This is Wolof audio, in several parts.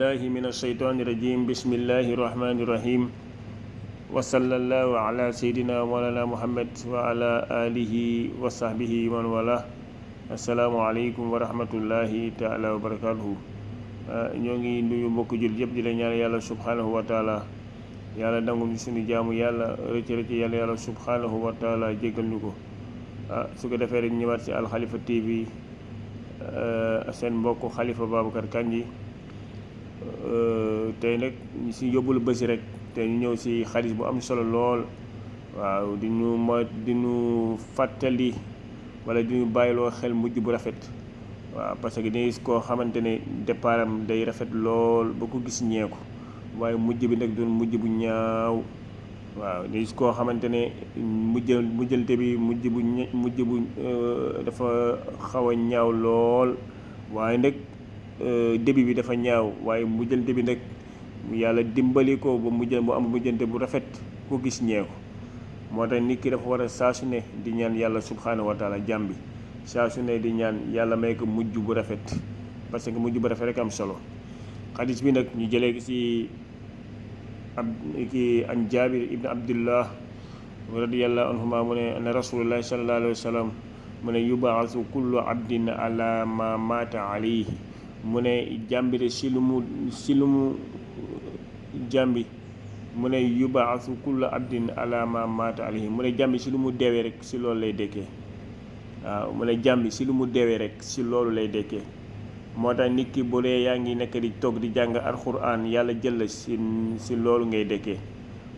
الله من الشيطان الرجيم بسم الله الرحمن الرحيم وصلى الله على سيدنا مولانا محمد وعلى آله وصحبه ومن والاه السلام عليكم ورحمة الله تعالى وبركاته ñoo ngi nuyu mbokk jul yëpp di la ñaan yàlla subhanahu wa taala yàlla nangul ñu suñu jaamu yàlla rëcc yàlla subhanahu wa taala jéggal ñu ko su ko defee rek ñëwaat ci Al Khalifa TV seen mbokk Khalifa Babacar Kandji tey nag ñu si yóbbulu bësi rek te ñu ñëw si xadis bu am solo lool waaw di ñu fàttali wala di ñu bàyyiloo xel mujj bu rafet waaw parce que dañuy gis koo xamante ne départam day rafet lool ba ko gis ñeeku waaye mujj bi nag doon mujj bu ñaaw waaw dañuy gis koo xamante ne mujjante bi mujj bu dafa xaw a ñaaw lool waaye nag début bi dafa ñaaw waaye mujjante bi nag yàlla dimbali ko ba mu am mujjante bu rafet ko gis ñeeku moo tax nit ki dafa war a saa su ne di ñaan yàlla subhanahu wa taala jàmm bi saa su ne di ñaan yàlla may ko mujj bu rafet parce que mujj bu rafet rek am solo xadis bi nag ñu jëlee ki ci an Jaabir ibn Abdullah radiyallahu anhuma mu ne anna rasulullahi sallallahu alayhi wa sallam mu ne yubaasu kullu abdin ala ma mata alayhi mu ne jàmbi de si lu mu jàmbi mu ne yubaasu kullu abdin ala ma mata alayhi mu ne jàmbi si lu mu deewee rek si loolu lay dekkee waaw mu ne jàmbi si lu mu deewee rek si loolu lay dekkee moo tax nit ki bu dee yaa ngi nekk di toog di jàng alxuraan yàlla jël la si loolu ngay dekkee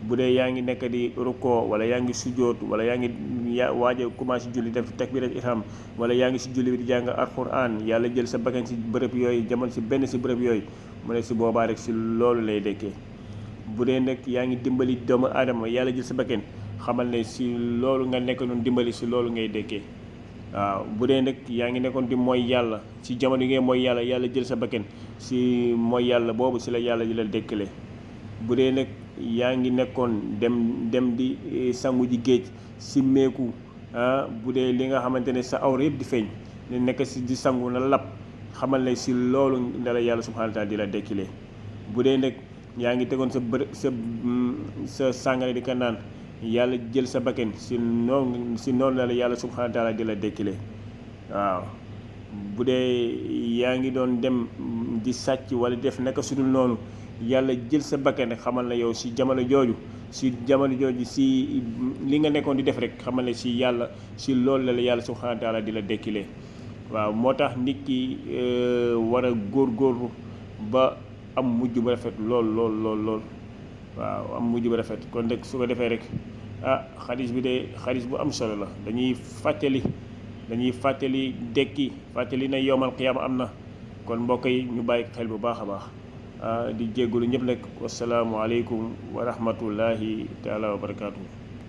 bu dee yaa ngi nekk di rukkoo wala yaa ngi sujjóot wala yaa ngi waaj a commencé julli def takbirat ihram wala yaa ngi si julli bi di jàng alxuraan yàlla jël sa bakkan si bërëb yooyu jamono si benn si bërëb yooyu mu ne si boobaa rek si loolu lay dekkee bu dee nag yaa ngi dimbali doomu aadama yàlla jël sa bakkan xamal ne si loolu nga nekk noonu dimbali si loolu ngay dekkee waaw bu dee nag yaa ngi nekkoon di mooy yàlla si jamono yi ngay mooy yàlla yàlla jël sa bakkan si mooy yàlla boobu si la yàlla di la dekkale bu dee nag yaa ngi nekkoon dem di sangu ji géej si meeku bu dee li nga xamante ne sa awra yëpp di feeñ ne nekk si di sangu na lab xamal ne si loolu la yàlla subhanahu wa taala di la dekkilee bu dee nag yaa ngi tegoon sa sàngara di ko naan yàlla jël sa bakkan si noonu la yàlla subhanahu wa taala di la dekkilee waaw bu dee yaa ngi doon dem di sàcc wala def naka sudul noonu yàlla jël sa bakkan xamal na yow si jamono jooju si li nga nekkoon di def rek xamal ne si yàlla si loolu la yàlla subhanahu wa taala di la dekkilee waaw moo tax nit ki war a góorgóorlu ba am mujj bu rafet lool waaw am mujj bu rafet kon nag su ko defee rek xadis bi de xadis bu am solo la dañuy fàttali dekki fàttali na yowmal qiyaama am na kon mbokk yi ñu bàyyi xel bu baax a baax di jéggalu ñëpp nag wasalaamu aleykum wa rahmatullahi taala wa barakaatu.